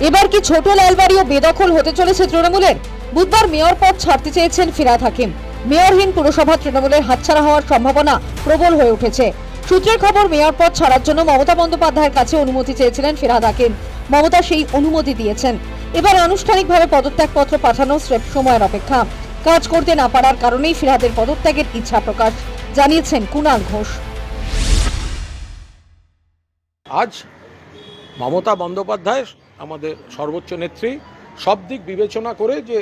এবার কি ছোট লালবাড়িও বেদখল হতে চলেছে তৃণমূলের? বুধবার মেয়র পদ ছাড়তে চেয়েছেন ফিরহাদ হাকিম। মেয়রহীন পুরসভা তৃণমূলের হাতছাড়া হওয়ার সম্ভাবনা প্রবল হয়ে উঠেছে। সূত্রের খবর, মেয়র পদ ছাড়ার জন্য মমতা বন্দ্যোপাধ্যায়ের কাছে অনুমতি চেয়েছিলেন ফিরহাদ হাকিম। মমতা সেই অনুমতি দিয়েছেন। এবার আনুষ্ঠানিকভাবে পদত্যাগপত্র পাঠানোর স্রেফ সময়ের অপেক্ষা। কাজ করতে না পারার কারণেই ফিরহাদের পদত্যাগের ইচ্ছা প্রকাশ জানিয়েছেন কুণাল ঘোষ। আজ মমতা বন্দ্যোপাধ্যায় আমাদের সর্বোচ্চ নেত্রী সব দিক বিবেচনা করে যে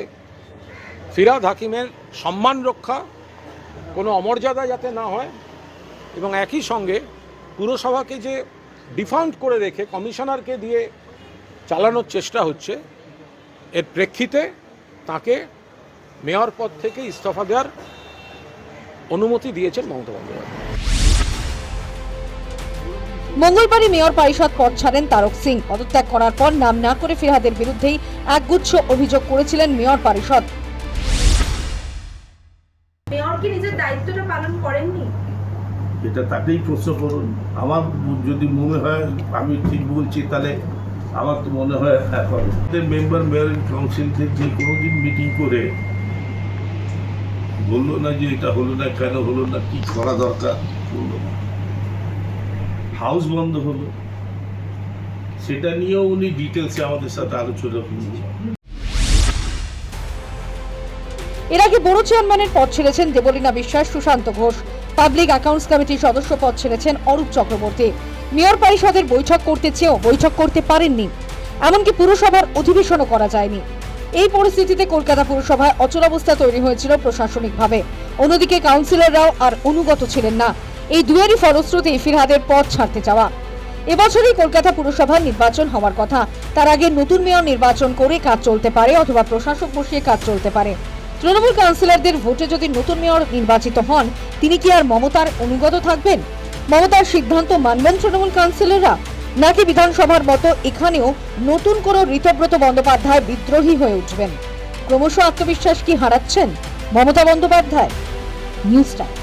ফিরহাদ হাকিমের সম্মান রক্ষা, কোনো অমর্যাদা যাতে না হয়, এবং একই সঙ্গে পুরসভাকে যে ডিফাউন্ড করে রেখে কমিশনারকে দিয়ে চালানোর চেষ্টা হচ্ছে, এর প্রেক্ষিতে তাকে মেয়র পদ থেকে ইস্তফা দেওয়ার অনুমতি দিয়েছেন মমতা বন্দ্যোপাধ্যায়। মঙ্গলবারই মেয়র পরিষদ পদ ছাড়েন তারক সিং। পদত্যাগ করার পর নাম না করে ফিরহাদের বিরুদ্ধেই একগুচ্ছ অভিযোগ করেছিলেন মেয়র পরিষদ। মেয়র কি নিজের দায়িত্বটা পালন করেননি? এটা তাকেই প্রশ্ন করুন। আমার যদি মনে হয় আমি ঠিক বলছি, তাহলে আমার তো মনে হয় এখন মেম্বার মেয়র কাউন্সিলদের যে কোনোদিন মিটিং করে বললো না যে এটা হলো না, কেন হলো না, কি করা দরকার, বললো না। হাউস বন্ধ হলো, সেটা নিয়েও উনি ডিটেলসে আমাদের সাথে আলোচনা করলেন। এর আগে বড় চেয়ারম্যানের পদ ছেড়েছেন দেবলীনা বিশ্বাস, সুশান্ত ঘোষ। পাবলিক অ্যাকাউন্টস কমিটির সদস্য পদ ছেড়েছেন অরূপ চক্রবর্তী। মেয়র পরিষদের বৈঠক করতে চেয়েও বৈঠক করতে পারেননি। এমনকি পুরসভার অধিবেশনও করা যায়নি। এই পরিস্থিতিতে কলকাতা পুরসভায় অচলাবস্থা তৈরি হয়েছিল প্রশাসনিকভাবে। অন্যদিকে কাউন্সিলররাও আর অনুগত ছিলেন না। এই দুয়েরই ফলশ্রুতি ফিরহাদের পদ ছাড়তে যাওয়া। এবছরই কলকাতা পুরসভার নির্বাচন হওয়ার কথা। তার আগে নতুন মেয়র নির্বাচন করে কাজ চলতে পারে, অথবা প্রশাসক বসিয়ে কাজ চলতে পারে। তৃণমূল কাউন্সিলরদের ভোটে যদি নতুন মেয়র নির্বাচিত হন, তিনি কি আর মমতার অনুগত থাকবেন? মমতার সিদ্ধান্ত মানবেন তৃণমূল কাউন্সিলররা? নাকি বিধানসভার মতো এখানেও নতুন কোনো ঋতব্রত বন্দ্যোপাধ্যায় বিদ্রোহী হয়ে উঠবেন? ক্রমশ আত্মবিশ্বাস কি হারাচ্ছেন মমতা বন্দ্যোপাধ্যায়? News time.